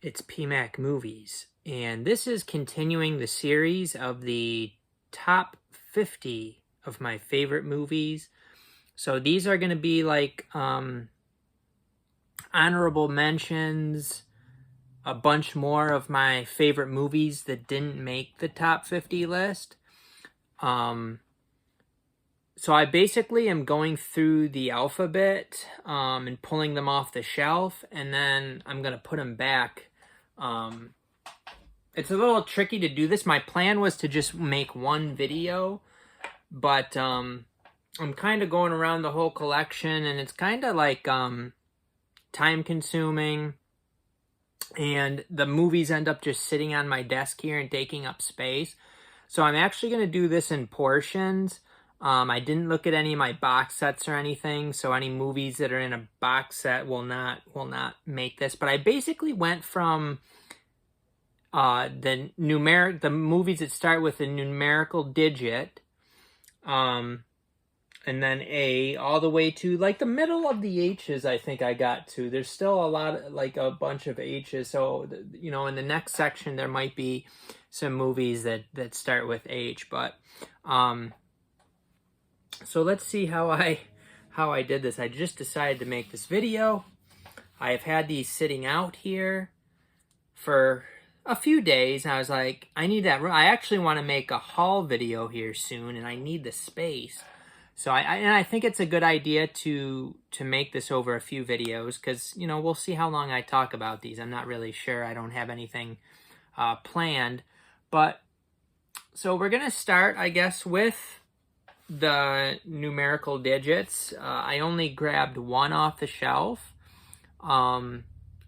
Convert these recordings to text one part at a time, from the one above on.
It's PMAC Movies, and this is continuing the series of the top 50 of my favorite movies. So these are going to be like honorable mentions, a bunch more of my favorite movies that didn't make the top 50 list. So I basically am going through the alphabet and pulling them off the shelf, and then I'm going to put them back. It's a little tricky to do this. My plan was to just make one video, but I'm kind of going around the whole collection, and it's kind of like time consuming, and the movies end up just sitting on my desk here and taking up space. So I'm actually going to do this in portions. I didn't look at any of my box sets or anything, so any movies that are in a box set will not make this. But I basically went from the movies that start with a numerical digit, and then A, all the way to like the middle of the H's. I think I got to. There's still a bunch of H's. So in the next section there might be some movies that start with H, but so let's see how I did this. I just decided to make this video. I have had these sitting out here for a few days, and I was like, I need that. I actually want to make a haul video here soon, and I need the space. So I think it's a good idea to make this over a few videos, because we'll see how long I talk about these. I'm not really sure. I don't have anything planned, but so we're gonna start, I guess, with the numerical digits. I only grabbed one off the shelf.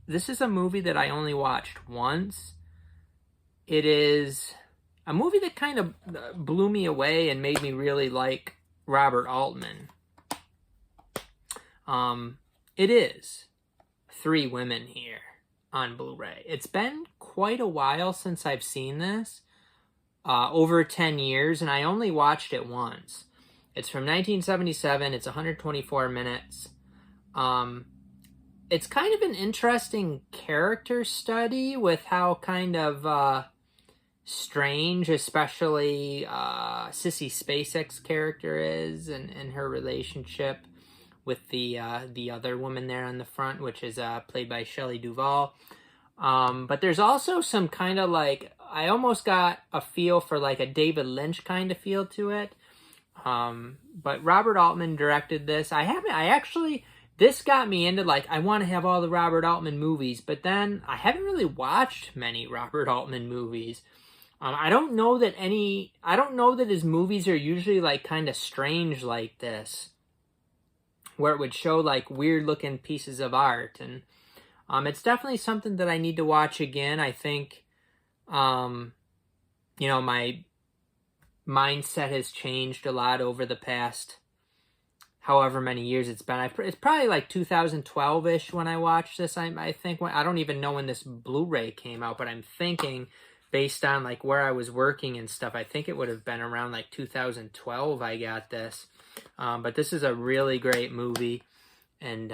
This is a movie that I only watched once. It is a movie that kind of blew me away and made me really like Robert Altman. It is Three Women here on Blu-ray. It's been quite a while since I've seen this. Over 10 years, and I only watched it once. It's from 1977. It's 124 minutes. It's kind of an interesting character study with how kind of strange, especially Sissy Spacek's character is, and her relationship with the other woman there on the front, which is played by Shelley Duvall. But there's also some kind of like, I almost got a feel for like a David Lynch kind of feel to it. But Robert Altman directed this. This got me into like, I want to have all the Robert Altman movies, but then I haven't really watched many Robert Altman movies. I don't know that his movies are usually like kind of strange like this, where it would show like weird looking pieces of art. And it's definitely something that I need to watch again. I think, my mindset has changed a lot over the past however many years it's been. It's probably like 2012-ish when I watched this. I think I don't even know when this Blu-ray came out, but I'm thinking based on like where I was working and stuff, I think it would have been around like 2012 I got this. But this is a really great movie, and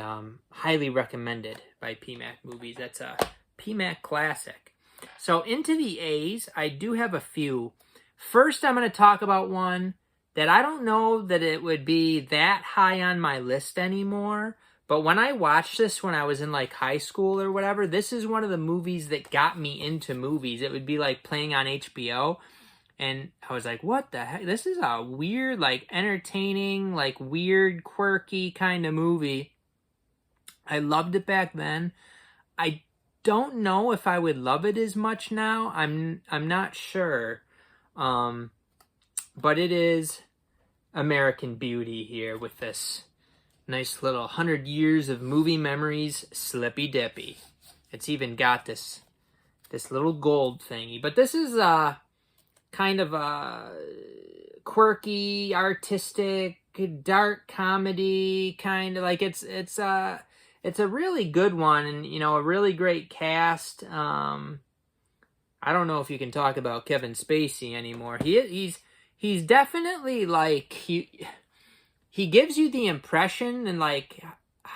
highly recommended by PMAC Movies. That's a PMAC classic. So into the A's, I do have a few. First, I'm going to talk about one that I don't know that it would be that high on my list anymore, but when I watched this when I was in like high school or whatever, this is one of the movies that got me into movies. It would be like playing on HBO, and I was like, what the heck? This is a weird, like entertaining, like weird, quirky kind of movie. I loved it back then. I don't know if I would love it as much now. I'm not sure. But it is American Beauty here with this nice little 100 years of movie memories slippy dippy. It's even got this little gold thingy. But this is kind of a quirky, artistic, dark comedy kind of like it's a really good one, and a really great cast. I don't know if you can talk about Kevin Spacey anymore. He's definitely like he gives you the impression, and like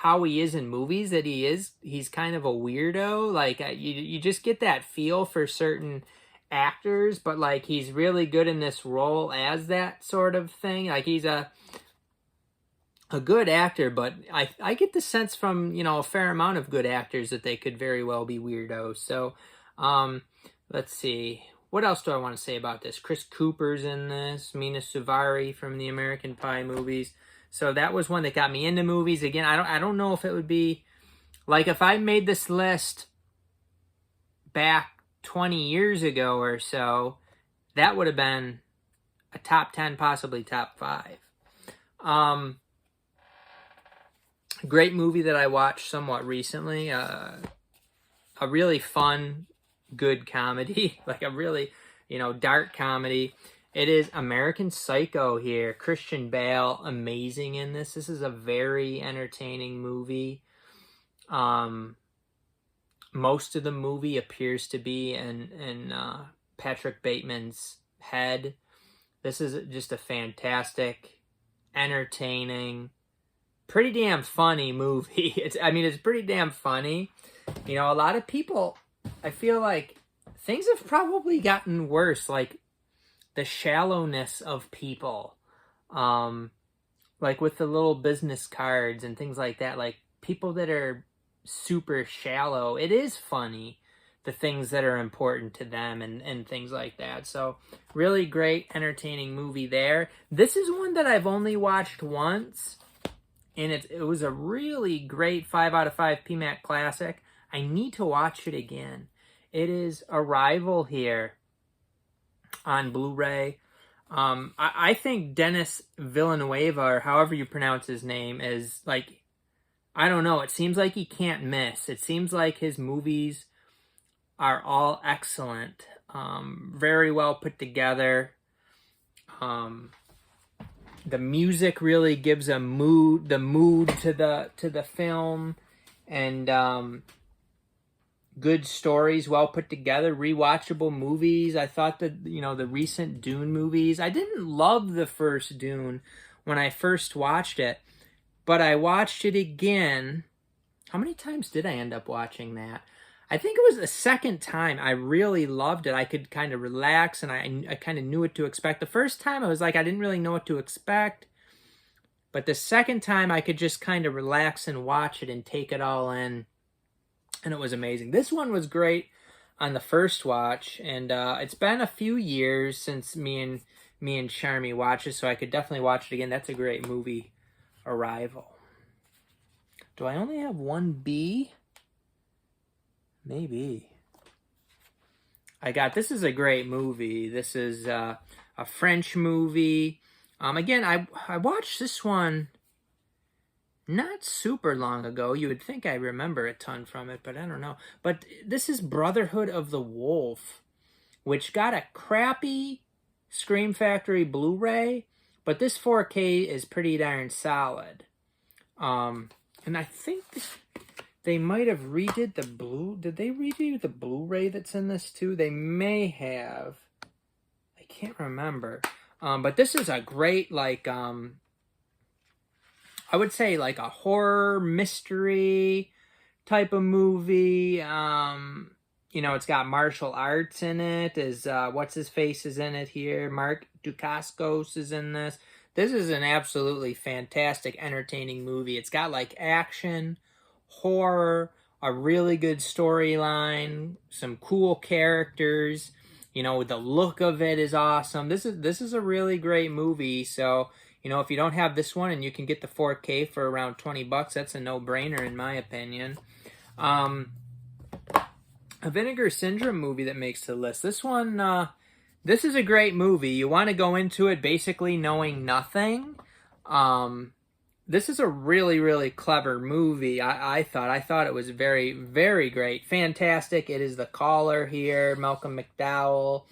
how he is in movies, that he's kind of a weirdo. Like you just get that feel for certain actors, but like he's really good in this role as that sort of thing. Like he's a good actor, but I get the sense from, a fair amount of good actors that they could very well be weirdos. So, let's see. What else do I want to say about this? Chris Cooper's in this. Mina Suvari from the American Pie movies. So that was one that got me into movies. Again, I don't know if it would be, like, if I made this list back 20 years ago or so, that would have been a top 10, possibly top 5. Great movie that I watched somewhat recently. A really fun, good comedy. Like a really, dark comedy. It is American Psycho here. Christian Bale, amazing in this. This is a very entertaining movie. Most of the movie appears to be in Patrick Bateman's head. This is just a fantastic, entertaining, pretty damn funny movie. It's pretty damn funny. A lot of people, I feel like things have probably gotten worse. Like the shallowness of people, like with the little business cards and things like that. Like people that are super shallow, it is funny, the things that are important to them and things like that. So really great, entertaining movie there. This is one that I've only watched once, and it was a really great 5 out of 5 PMAC classic. I need to watch it again. It is Arrival here on Blu-ray. I think Denis Villeneuve, or however you pronounce his name, is like, I don't know, it seems like he can't miss. It seems like his movies are all excellent. Very well put together. The music really gives the mood to the film, and good stories, well put together, rewatchable movies. I thought that, the recent Dune movies, I didn't love the first Dune when I first watched it, but I watched it again. How many times did I end up watching that? I think it was the second time. I really loved it. I could kind of relax, and I kind of knew what to expect. The first time I was like, I didn't really know what to expect. But the second time I could just kind of relax and watch it and take it all in. And it was amazing. This one was great on the first watch. And it's been a few years since me and Charmy watched it, so I could definitely watch it again. That's a great movie, Arrival. Do I only have one B? Maybe. This is a great movie. This is a French movie. Again, I watched this one not super long ago. You would think I remember a ton from it, but I don't know. But this is Brotherhood of the Wolf, which got a crappy Scream Factory Blu-ray, but this 4K is pretty darn solid. And I think they might have redid did they redo the Blu-ray that's in this too? They may have. I can't remember. But this is a great, like, I would say like a horror mystery type of movie. It's got martial arts in it. What's his face is in it here. Mark Dacascos is in this. This is an absolutely fantastic, entertaining movie. It's got like action, horror, a really good storyline, some cool characters. The look of it is awesome. This is a really great movie. So, if you don't have this one and you can get the 4K for around $20, that's a no-brainer in my opinion. A Vinegar Syndrome movie that makes the list. This one, this is a great movie. You want to go into it basically knowing nothing. This is a really, really clever movie. I thought it was very, very great. Fantastic. It is The Caller here, Malcolm McDowell.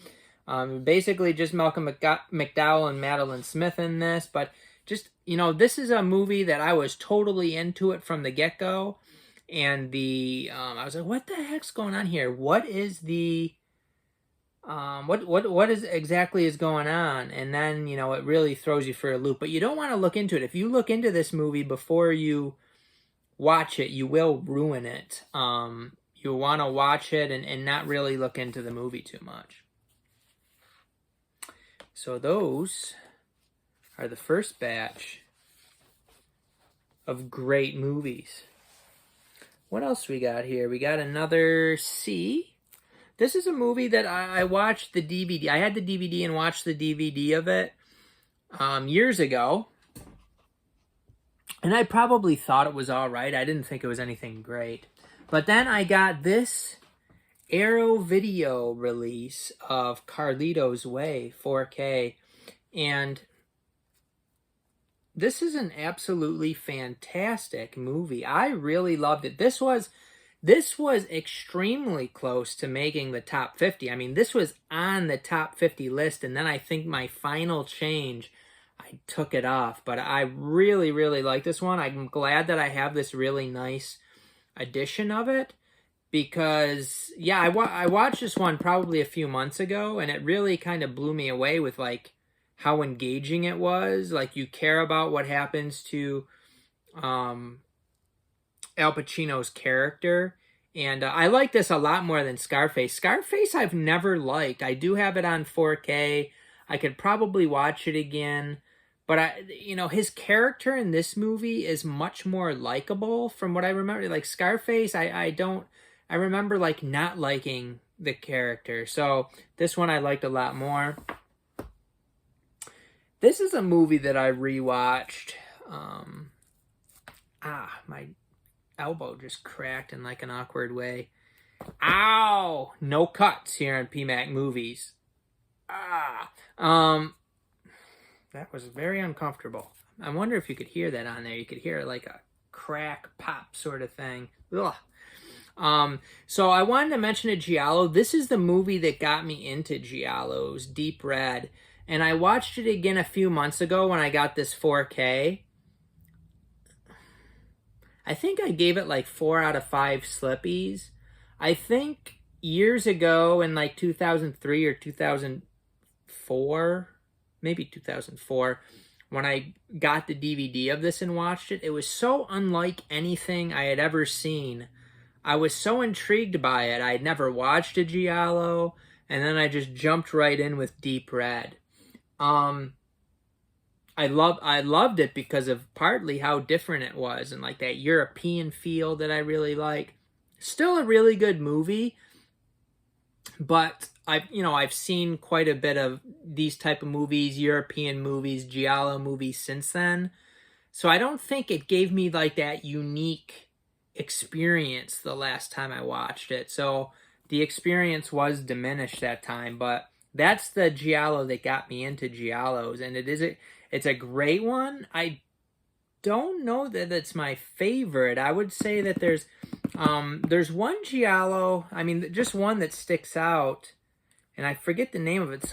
Basically just Malcolm McDowell and Madeline Smith in this. But just, this is a movie that I was totally into it from the get-go. And I was like, what the heck's going on here? What is the... what is exactly is going on? And then, it really throws you for a loop. But you don't want to look into it. If you look into this movie before you watch it, you will ruin it. You'll want to watch it and not really look into the movie too much. So those are the first batch of great movies. What else we got here? We got another C. This is a movie that I watched the DVD. I had the DVD and watched the DVD of it years ago. And I probably thought it was all right. I didn't think it was anything great. But then I got this Arrow video release of Carlito's Way 4K. And this is an absolutely fantastic movie. I really loved it. This was extremely close to making the top 50. I mean, this was on the top 50 list, and then I think my final change, I took it off. But I really, really like this one. I'm glad that I have this really nice edition of it because, yeah, I watched this one probably a few months ago, and it really kind of blew me away with, like, how engaging it was. Like, you care about what happens to Al Pacino's character. And I like this a lot more than Scarface. Scarface I've never liked. I do have it on 4K. I could probably watch it again. But, his character in this movie is much more likable from what I remember. Like, Scarface, I remember, like, not liking the character. So, this one I liked a lot more. This is a movie that I rewatched. My elbow just cracked in, like, an awkward way. Ow! No cuts here on PMAC Movies. That was very uncomfortable. I wonder if you could hear that on there. You could hear like a crack, pop sort of thing. Ugh. So I wanted to mention a Giallo. This is the movie that got me into Giallos, Deep Red. And I watched it again a few months ago when I got this 4K. I think I gave it like 4 out of 5 Slippies. I think years ago in like 2003 or 2004, maybe 2004, when I got the DVD of this and watched it, it was so unlike anything I had ever seen. I was so intrigued by it. I had never watched a Giallo, and then I just jumped right in with Deep Red. I loved it because of partly how different it was and like that European feel that I really like. Still a really good movie, but I've seen quite a bit of these type of movies, European movies, Giallo movies since then. So I don't think it gave me like that unique experience the last time I watched it. So the experience was diminished that time, but that's the Giallo that got me into Giallos, and it's a great one. I don't know that it's my favorite. I would say that there's one Giallo, I mean, just one that sticks out, and I forget the name of it.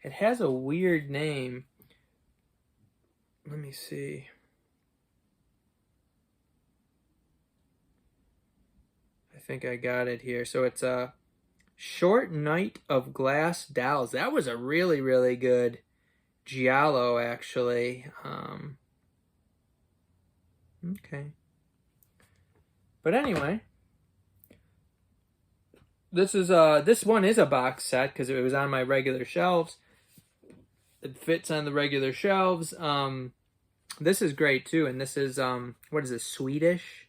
It has a weird name. Let me see. I think I got it here. So it's a Short Night of Glass Dolls. That was a really, really good Giallo, actually. Okay. But anyway, this one is a box set because it was on my regular shelves. It fits on the regular shelves. This is great too, and this is what is this, Swedish?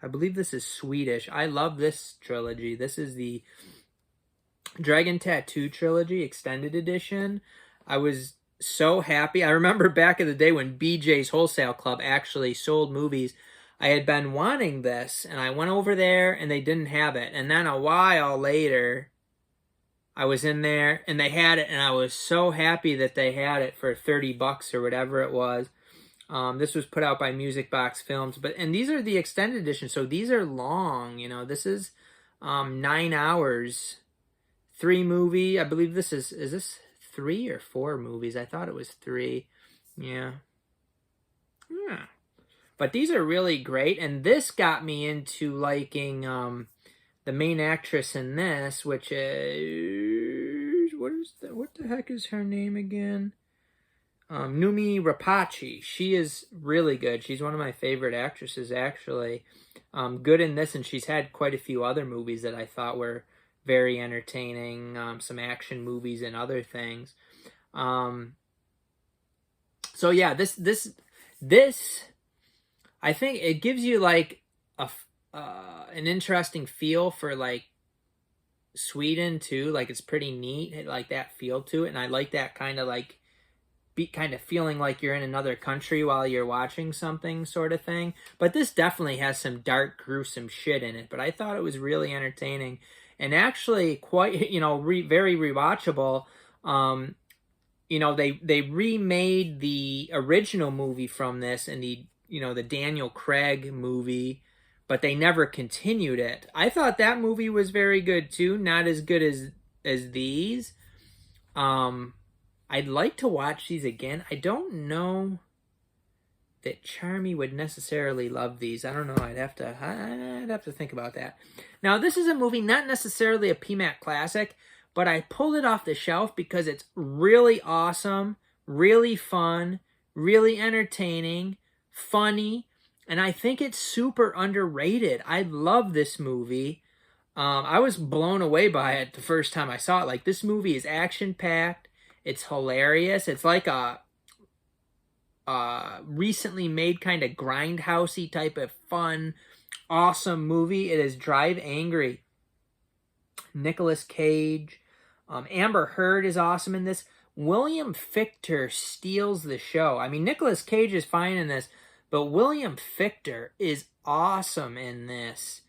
I believe this is Swedish. I love this trilogy. This is the Dragon Tattoo Trilogy Extended Edition. I was so happy. I remember back in the day when BJ's Wholesale Club actually sold movies. I had been wanting this, and I went over there, and they didn't have it. And then a while later, I was in there, and they had it, and I was so happy that they had it for $30 or whatever it was. This was put out by Music Box Films, and these are the extended editions, so these are long. This is 9 hours, 3 movie. I believe this is this 3 or 4 movies? I thought it was 3. Yeah. But these are really great, and this got me into liking the main actress in this, which is what the heck is her name again? Numi Rapace. She is really good. She's one of my favorite actresses, actually. Good in this, and she's had quite a few other movies that I thought were very entertaining. Some action movies and other things. So yeah, this, I think it gives you like an interesting feel for like Sweden too. Like it's pretty neat, like that feel to it, and I like that kind of like kind of feeling like you're in another country while you're watching something, sort of thing. But this definitely has some dark, gruesome shit in it. But I thought it was really entertaining and actually quite, very rewatchable. They remade the original movie from this and the Daniel Craig movie, but they never continued it. I thought that movie was very good too, not as good as these. I'd like to watch these again. I don't know that Charmy would necessarily love these. I don't know. I'd have to think about that. Now, this is a movie not necessarily a PMAC classic, but I pulled it off the shelf because it's really awesome, really fun, really entertaining, funny, and I think it's super underrated. I love this movie. I was blown away by it the first time I saw it. Like, this movie is action-packed. It's hilarious. It's like a recently made kind of grindhousey type of fun, awesome movie. It is Drive Angry. Nicolas Cage. Amber Heard is awesome in this. William Fichtner steals the show. I mean, Nicolas Cage is fine in this, but William Fichtner is awesome in this.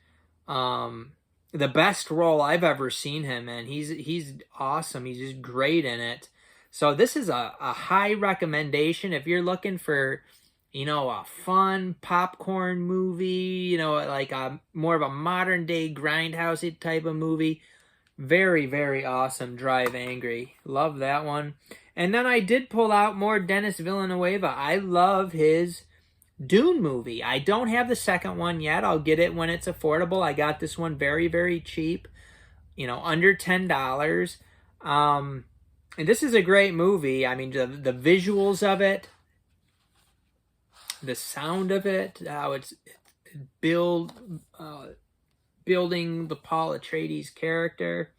The best role I've ever seen him in. He's awesome. He's just great in it. So this is a high recommendation if you're looking for, a fun popcorn movie, like a more of a modern day grindhouse type of movie. Very, very awesome. Drive Angry. Love that one. And then I did pull out more Denis Villeneuve. I love his Dune movie. I don't have the second one yet. I'll get it when it's affordable. I got this one very, very cheap. Under $10. And this is a great movie. I mean, the visuals of it, the sound of it, how it's building the Paul Atreides character.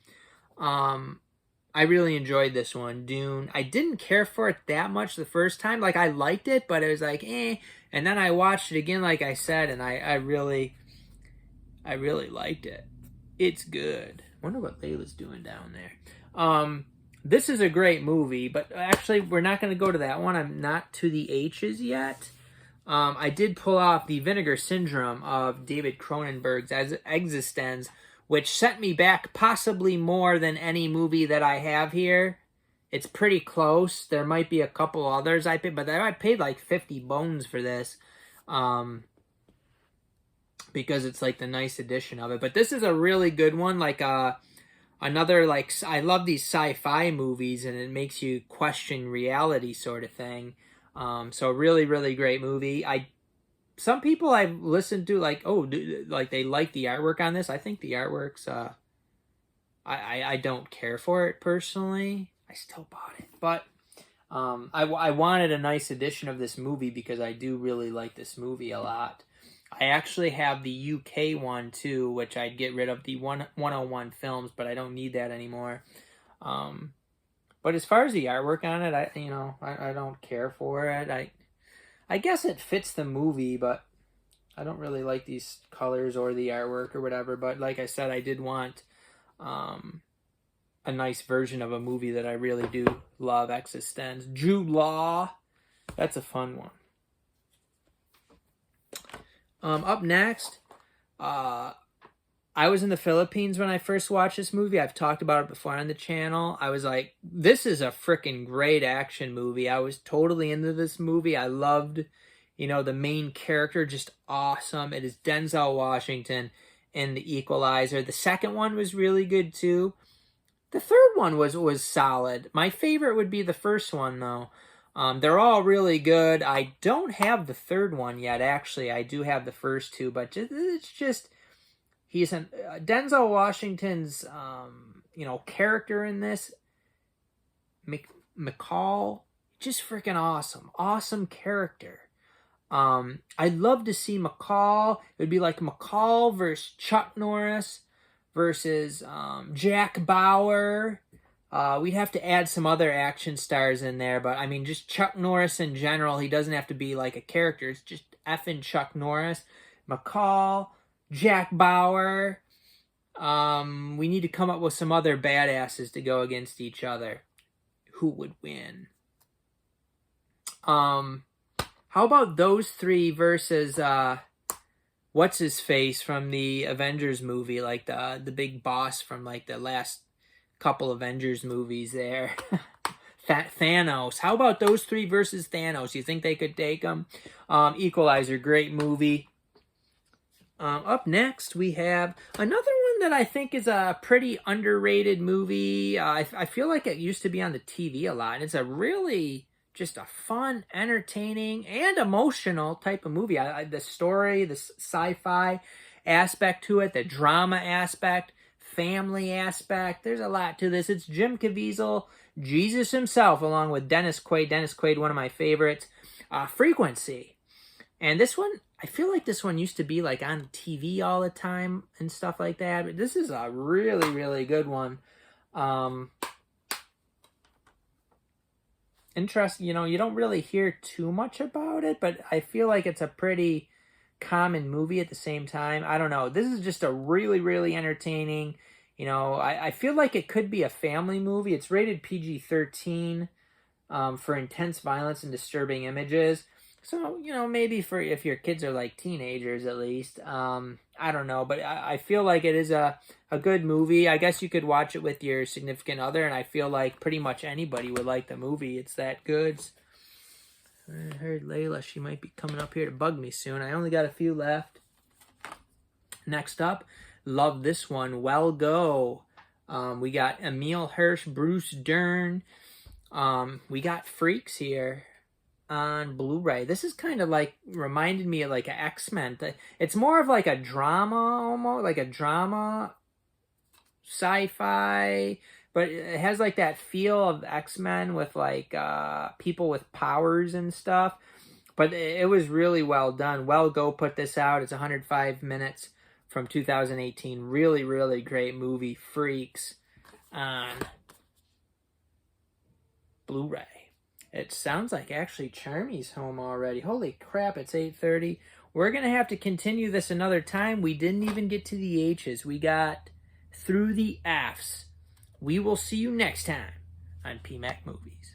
I really enjoyed this one, Dune. I didn't care for it that much the first time. Like, I liked it, but it was like, eh. And then I watched it again, like I said, and I really liked it. It's good. Wonder what Layla's doing down there. This is a great movie, but actually we're not going to go to that one. I'm not to the H's yet. I did pull off the Vinegar Syndrome of David Cronenberg's Existence, which set me back possibly more than any movie that I have here. It's pretty close. There might be a couple others I paid, but I paid like 50 bones for this. Because it's like the nice edition of it. But this is a really good one. Like another, like, I love these sci-fi movies and it makes you question reality sort of thing. So really, really great movie. Some people I've listened to, like, like they like the artwork on this. I think the artwork's, I don't care for it personally. I still bought it, but I wanted a nice edition of this movie because I do really like this movie a lot. I actually have the UK one too, which I'd get rid of the 101 films, but I don't need that anymore. But as far as the artwork on it, I don't care for it. I guess it fits the movie, but I don't really like these colors or the artwork or whatever. But like I said, I did want a nice version of a movie that I really do love, Existence. Jude Law. That's a fun one. Up next, I was in the Philippines when I first watched this movie. I've talked about it before on the channel. I was like, this is a freaking great action movie. I was totally into this movie. I loved, the main character, just awesome. It is Denzel Washington in The Equalizer. The second one was really good too. The third one was solid. My favorite would be the first one though. They're all really good. I don't have the third one yet, actually. I do have the first two, but it's just, Denzel Washington's, character in this, McCall, Just freaking awesome. Awesome character. I'd love to see McCall. It would be like McCall versus Chuck Norris versus Jack Bauer. We'd have to add some other action stars in there, but I mean, just Chuck Norris in general. He doesn't have to be like a character. It's just effing Chuck Norris. McCall, Jack Bauer. We need to come up with some other badasses to go against each other. Who would win? How about those three versus what's his face from the Avengers movie, like the big boss from like the last couple Avengers movies there. Thanos. How about those three versus Thanos? You think they could take him? Equalizer, great movie. Up next, we have another one that I think is a pretty underrated movie. I feel like it used to be on the TV a lot. And it's a really just a fun, entertaining, and emotional type of movie. The story, the sci-fi aspect to it, the drama aspect, family aspect. There's a lot to this. It's Jim Caviezel, Jesus himself, along with Dennis Quaid. Dennis Quaid, one of my favorites. Frequency. And this one, I feel like this one used to be like on TV all the time and stuff like that. But this is a really, really good one. Interesting, you don't really hear too much about it, but I feel like it's a pretty common movie at the same time. I don't know. This is just a really, really entertaining, I feel like it could be a family movie. It's rated PG-13 for intense violence and disturbing images. So, maybe for if your kids are like teenagers at least. I don't know, but I feel like it is a good movie. I guess you could watch it with your significant other, and I feel like pretty much anybody would like the movie. It's that good. I heard Layla, she might be coming up here to bug me soon. I only got a few left. Next up, love this one, Well Go. We got Emile Hirsch, Bruce Dern. We got Freaks here on Blu-ray. This is kind of like reminded me of like an X-Men. It's more of like a drama, almost like a drama sci-fi, but it has like that feel of X-Men with like people with powers and stuff. But it was really well done. Well Go put this out. It's 105 minutes from 2018. Really, really great movie. Freaks on Blu-ray. It sounds like actually Charmy's home already. Holy crap, it's 8:30. We're going to have to continue this another time. We didn't even get to the H's. We got through the F's. We will see you next time on PMAC Movies.